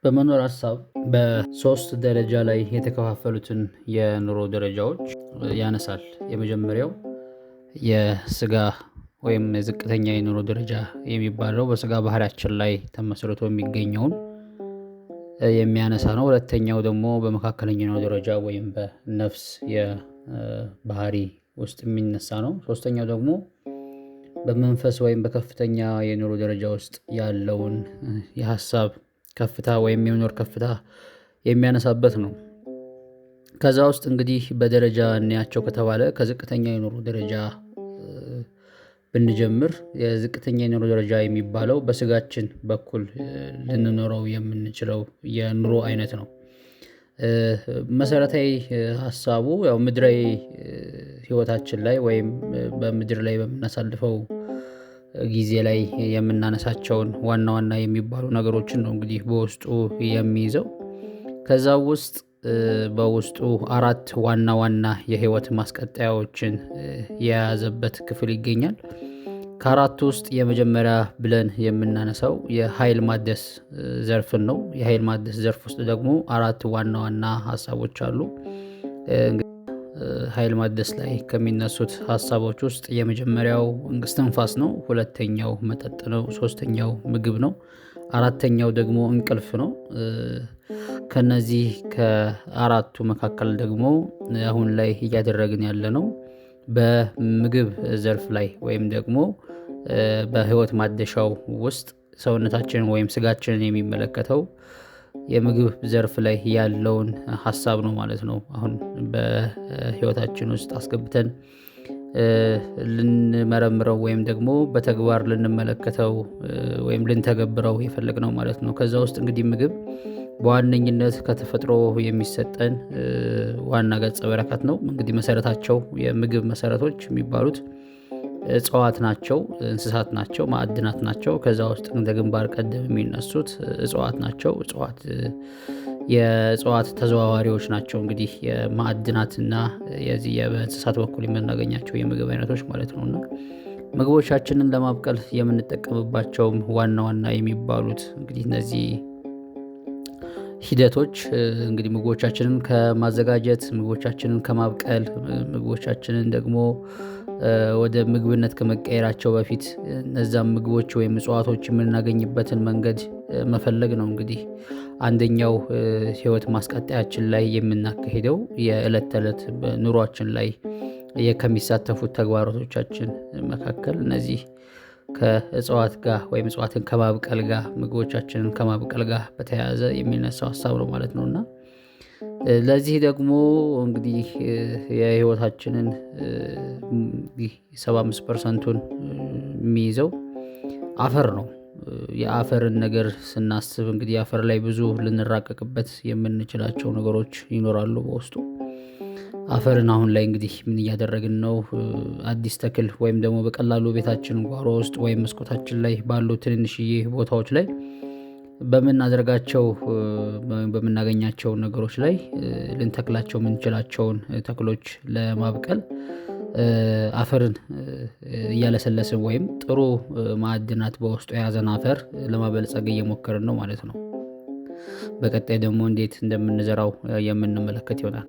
በመኖር ሀሳብ በሶስት ደረጃ ላይ የተከፋፈሉትን የኑሮ ደረጃዎች ያነሳል። የመጀመሪያው የስጋ ወይም ዝቅተኛ የኑሮ ደረጃ የሚባለው በስጋ ባህሪያችን ላይ ተመስርቶ የሚገኘውን የሚያነሳ ነው። ሁለተኛው ደግሞ በመካከለኛ የኑሮ ደረጃ ወይም በነፍስ የባህሪ ውስጥ የሚነሳ ነው። ሶስተኛው ደግሞ በመንፈስ ወይም በከፍተኛ የኑሮ ደረጃ ውስጥ ያለውን የሀሳብ ከፍታ ወይም የመኖር ከፍታ የሚያነሳበት ነው። ከዛ ውስጥ እንግዲህ በደረጃ እንያቸው ከተባለ ከዝቅተኛ የኑሮ ደረጃ ብንጀምር የዝቅተኛ የኑሮ ደረጃ የሚባለው በስጋችን በኩል ልንኖረው የምንችለው የኑሮ አይነት ነው። መሰረታዊ ሀሳቡ ያው ምድራዊ ህይወታችን ላይ ወይም በምድር ላይ በምናሳልፈው ጊዜ ላይ የምናነሳቸውን ዋና ዋና የሚባሉ ነገሮችን ነው እንግዲህ በውስጡ የሚይዘው። ከዛ ውስጥ በውስጡ አራት ዋና ዋና የህይወት ማስቀጠያዎችን የያዘበት ክፍል ይገኛል። ከአራቱ ውስጥ የመጀመሪያ ብለን የምናነሳው የኃይል ማደስ ዘርፍን ነው። የኃይል ማደስ ዘርፍ ውስጥ ደግሞ አራት ዋና ዋና ሀሳቦች አሉ። ኃይል ማደስ ላይ ከሚነሱት ሀሳቦች ውስጥ የመጀመሪያው እስትንፋስ ነው። ሁለተኛው መጠጥ ነው። ሶስተኛው ምግብ ነው። አራተኛው ደግሞ እንቅልፍ ነው። ከነዚህ ከአራቱ መካከል ደግሞ አሁን ላይ እያደረግን ያለነው በምግብ ዘርፍ ላይ ወይም ደግሞ በህይወት ማደሻው ውስጥ ሰውነታችንን ወይም ስጋችንን የሚመለከተው የምግብ ዘርፍ ላይ ያለውን ሀሳብ ነው ማለት ነው። አሁን በህይወታችን ውስጥ አስገብተን ልንመረምረው ወይም ደግሞ በተግባር ልንመለከተው ወይም ልንተገብረው የፈለግነው ማለት ነው። ከዛ ውስጥ እንግዲህ ምግብ በዋነኝነት ከተፈጥሮ የሚሰጠን ዋና ገጸ በረከት ነው። እንግዲህ መሰረታቸው የምግብ መሰረቶች የሚባሉት እጽዋት ናቸው፣ እንስሳት ናቸው፣ ማዕድናት ናቸው። ከዛ ውስጥ እንደ ግንባር ቀደም የሚነሱት እጽዋት ናቸው። የእጽዋት ተዘዋዋሪዎች ናቸው። እንግዲህ የማዕድናትና የዚህ በእንስሳት በኩል የምናገኛቸው የምግብ አይነቶች ማለት ነው። እና ምግቦቻችንን ለማብቀል የምንጠቀምባቸውም ዋና ዋና የሚባሉት እንግዲህ እነዚህ ሂደቶች እንግዲህ ምግቦቻችንን ከማዘጋጀት፣ ምግቦቻችንን ከማብቀል፣ ምግቦቻችንን ደግሞ ወደ ምግብነት ከመቀየራቸው በፊት እነዛም ምግቦች ወይም እጽዋቶች የምናገኝበትን መንገድ መፈለግ ነው። እንግዲህ አንደኛው ህይወት ማስቀጠያችን ላይ የምናካሂደው የዕለት ተዕለት ኑሯችን ላይ ከሚሳተፉት ተግባራቶቻችን መካከል እነዚህ ከእጽዋት ጋር ወይም እጽዋትን ከማብቀል ጋር ምግቦቻችንን ከማብቀል ጋር በተያያዘ የሚነሳው ሀሳብ ነው ማለት ነው። እና ለዚህ ደግሞ እንግዲህ የህይወታችንን 75%ን የሚይዘው አፈር ነው። የአፈርን ነገር ስናስብ እንግዲህ አፈር ላይ ብዙ ልንራቀቅበት የምንችላቸው ነገሮች ይኖራሉ በውስጡ። አፈርን አሁን ላይ እንግዲህ ምን እያደረግን ነው? አዲስ ተክል ወይም ደግሞ በቀላሉ ቤታችን ጓሮ ውስጥ ወይም መስኮታችን ላይ ባሉ ትንንሽዬ ቦታዎች ላይ በምናደርጋቸው በምናገኛቸው ነገሮች ላይ ልንተክላቸው የምንችላቸውን ተክሎች ለማብቀል አፈርን እያለሰለስን ወይም ጥሩ ማዕድናት በውስጡ የያዘን አፈር ለማበልጸግ እየሞከርን ነው ማለት ነው። በቀጣይ ደግሞ እንዴት እንደምንዘራው የምንመለከት ይሆናል።